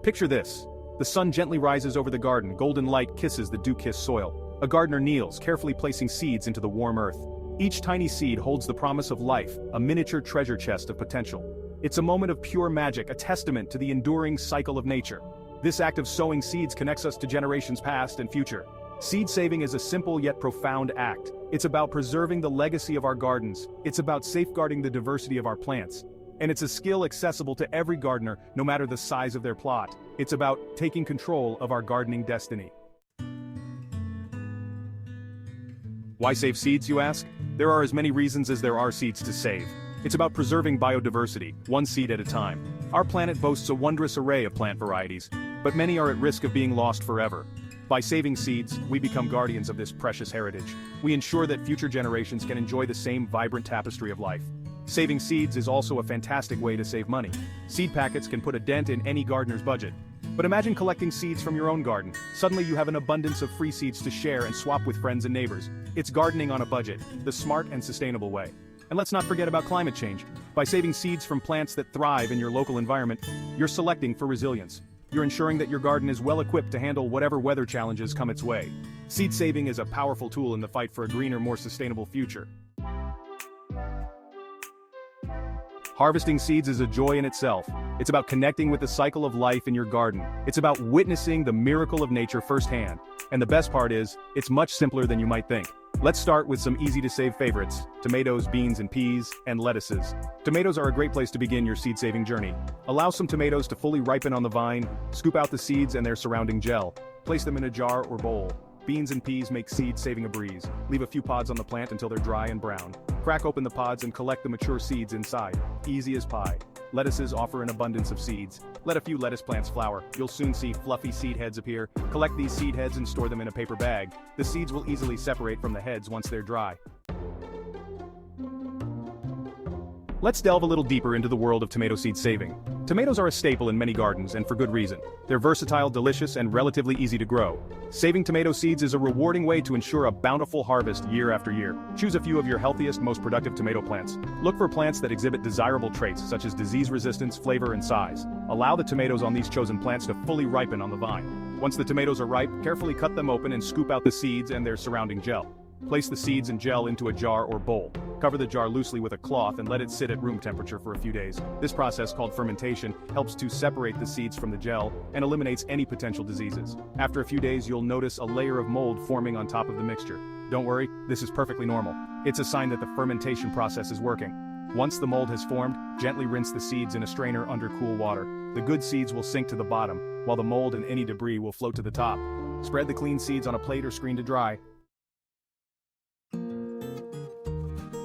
Picture this. The sun gently rises over the garden, golden light kisses the dew-kissed soil. A gardener kneels, carefully placing seeds into the warm earth. Each tiny seed holds the promise of life, a miniature treasure chest of potential. It's a moment of pure magic, a testament to the enduring cycle of nature. This act of sowing seeds connects us to generations past and future. Seed saving is a simple yet profound act. It's about preserving the legacy of our gardens. It's about safeguarding the diversity of our plants. And it's a skill accessible to every gardener, no matter the size of their plot. It's about taking control of our gardening destiny. Why save seeds, you ask? There are as many reasons as there are seeds to save. It's about preserving biodiversity, one seed at a time. Our planet boasts a wondrous array of plant varieties, but many are at risk of being lost forever. By saving seeds, we become guardians of this precious heritage. We ensure that future generations can enjoy the same vibrant tapestry of life. Saving seeds is also a fantastic way to save money. Seed packets can put a dent in any gardener's budget. But imagine collecting seeds from your own garden. Suddenly you have an abundance of free seeds to share and swap with friends and neighbors. It's gardening on a budget, the smart and sustainable way. And let's not forget about climate change. By saving seeds from plants that thrive in your local environment, you're selecting for resilience. You're ensuring that your garden is well equipped to handle whatever weather challenges come its way. Seed saving is a powerful tool in the fight for a greener, more sustainable future. Harvesting seeds is a joy in itself. It's about connecting with the cycle of life in your garden. It's about witnessing the miracle of nature firsthand. And the best part is, it's much simpler than you might think. Let's start with some easy-to-save favorites: tomatoes, beans and peas, and lettuces. Tomatoes are a great place to begin your seed-saving journey. Allow some tomatoes to fully ripen on the vine, scoop out the seeds and their surrounding gel. Place them in a jar or bowl. Beans and peas make seed saving a breeze. Leave a few pods on the plant until they're dry and brown. Crack open the pods and collect the mature seeds inside. Easy as pie. Lettuces offer an abundance of seeds. Let a few lettuce plants flower. You'll soon see fluffy seed heads appear. Collect these seed heads and store them in a paper bag. The seeds will easily separate from the heads once they're dry. Let's delve a little deeper into the world of tomato seed saving. Tomatoes are a staple in many gardens, and for good reason. They're versatile, delicious, and relatively easy to grow. Saving tomato seeds is a rewarding way to ensure a bountiful harvest year after year. Choose a few of your healthiest, most productive tomato plants. Look for plants that exhibit desirable traits such as disease resistance, flavor, and size. Allow the tomatoes on these chosen plants to fully ripen on the vine. Once the tomatoes are ripe, carefully cut them open and scoop out the seeds and their surrounding gel. Place the seeds and gel into a jar or bowl. Cover the jar loosely with a cloth and let it sit at room temperature for a few days. This process, called fermentation, helps to separate the seeds from the gel and eliminates any potential diseases. After a few days, you'll notice a layer of mold forming on top of the mixture. Don't worry, this is perfectly normal. It's a sign that the fermentation process is working. Once the mold has formed, gently rinse the seeds in a strainer under cool water. The good seeds will sink to the bottom, while the mold and any debris will float to the top. Spread the clean seeds on a plate or screen to dry.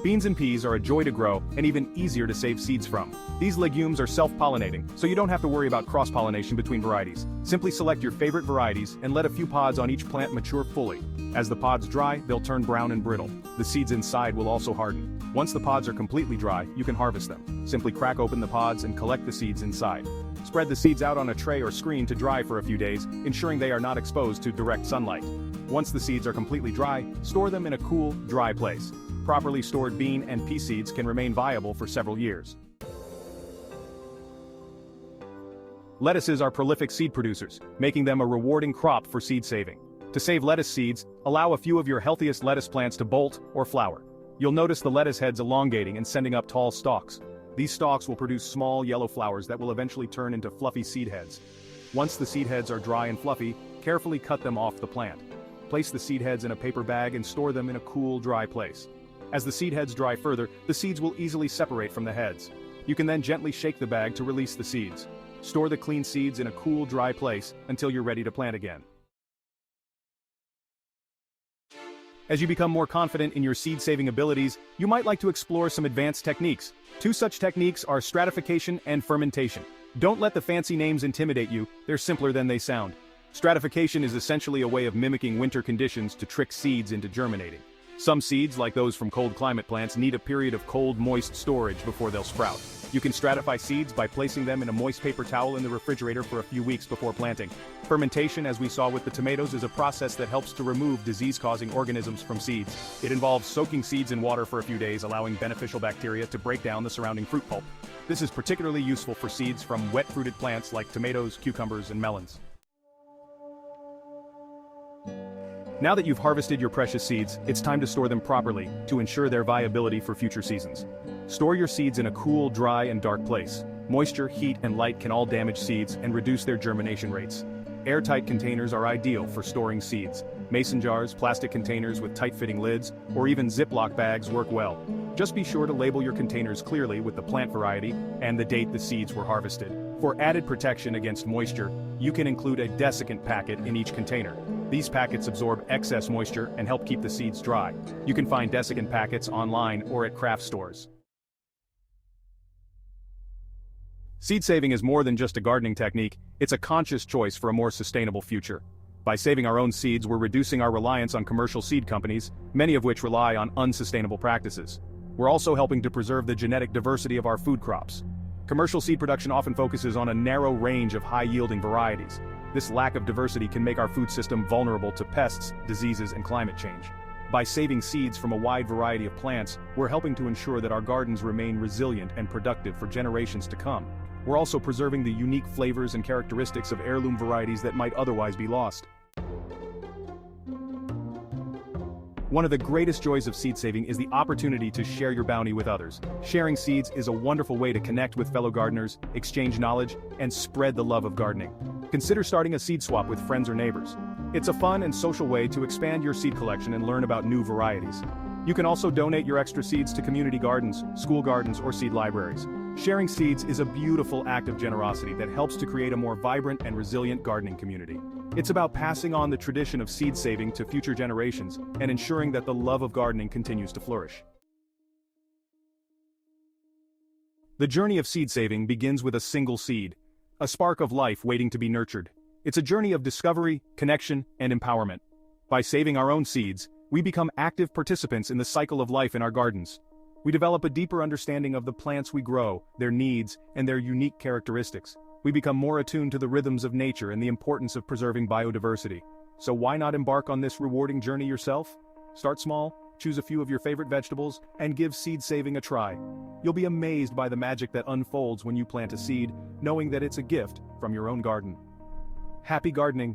Beans and peas are a joy to grow and even easier to save seeds from. These legumes are self-pollinating, so you don't have to worry about cross-pollination between varieties. Simply select your favorite varieties and let a few pods on each plant mature fully. As the pods dry, they'll turn brown and brittle. The seeds inside will also harden. Once the pods are completely dry, you can harvest them. Simply crack open the pods and collect the seeds inside. Spread the seeds out on a tray or screen to dry for a few days, ensuring they are not exposed to direct sunlight. Once the seeds are completely dry, store them in a cool, dry place. Properly stored bean and pea seeds can remain viable for several years. Lettuces are prolific seed producers, making them a rewarding crop for seed saving. To save lettuce seeds, allow a few of your healthiest lettuce plants to bolt or flower. You'll notice the lettuce heads elongating and sending up tall stalks. These stalks will produce small yellow flowers that will eventually turn into fluffy seed heads. Once the seed heads are dry and fluffy, carefully cut them off the plant. Place the seed heads in a paper bag and store them in a cool, dry place. As the seed heads dry further, the seeds will easily separate from the heads. You can then gently shake the bag to release the seeds. Store the clean seeds in a cool, dry place until you're ready to plant again. As you become more confident in your seed-saving abilities, you might like to explore some advanced techniques. Two such techniques are stratification and fermentation. Don't let the fancy names intimidate you, they're simpler than they sound. Stratification is essentially a way of mimicking winter conditions to trick seeds into germinating. Some seeds, like those from cold climate plants, need a period of cold, moist storage before they'll sprout. You can stratify seeds by placing them in a moist paper towel in the refrigerator for a few weeks before planting. Fermentation, as we saw with the tomatoes, is a process that helps to remove disease-causing organisms from seeds. It involves soaking seeds in water for a few days, allowing beneficial bacteria to break down the surrounding fruit pulp. This is particularly useful for seeds from wet-fruited plants like tomatoes, cucumbers, and melons. Now that you've harvested your precious seeds, it's time to store them properly to ensure their viability for future seasons. Store your seeds in a cool, dry, and dark place. Moisture, heat, and light can all damage seeds and reduce their germination rates. Airtight containers are ideal for storing seeds. Mason jars, plastic containers with tight-fitting lids, or even Ziploc bags work well. Just be sure to label your containers clearly with the plant variety and the date the seeds were harvested. For added protection against moisture, you can include a desiccant packet in each container. These packets absorb excess moisture and help keep the seeds dry. You can find desiccant packets online or at craft stores. Seed saving is more than just a gardening technique, it's a conscious choice for a more sustainable future. By saving our own seeds, we're reducing our reliance on commercial seed companies, many of which rely on unsustainable practices. We're also helping to preserve the genetic diversity of our food crops. Commercial seed production often focuses on a narrow range of high-yielding varieties. This lack of diversity can make our food system vulnerable to pests, diseases, and climate change. By saving seeds from a wide variety of plants, we're helping to ensure that our gardens remain resilient and productive for generations to come. We're also preserving the unique flavors and characteristics of heirloom varieties that might otherwise be lost. One of the greatest joys of seed saving is the opportunity to share your bounty with others. Sharing seeds is a wonderful way to connect with fellow gardeners, exchange knowledge, and spread the love of gardening. Consider starting a seed swap with friends or neighbors. It's a fun and social way to expand your seed collection and learn about new varieties. You can also donate your extra seeds to community gardens, school gardens, or seed libraries. Sharing seeds is a beautiful act of generosity that helps to create a more vibrant and resilient gardening community. It's about passing on the tradition of seed saving to future generations and ensuring that the love of gardening continues to flourish. The journey of seed saving begins with a single seed, a spark of life waiting to be nurtured. It's a journey of discovery, connection, and empowerment. By saving our own seeds, we become active participants in the cycle of life in our gardens. We develop a deeper understanding of the plants we grow, their needs, and their unique characteristics. We become more attuned to the rhythms of nature and the importance of preserving biodiversity. So why not embark on this rewarding journey yourself? Start small, choose a few of your favorite vegetables, and give seed saving a try. You'll be amazed by the magic that unfolds when you plant a seed, knowing that it's a gift from your own garden. Happy gardening!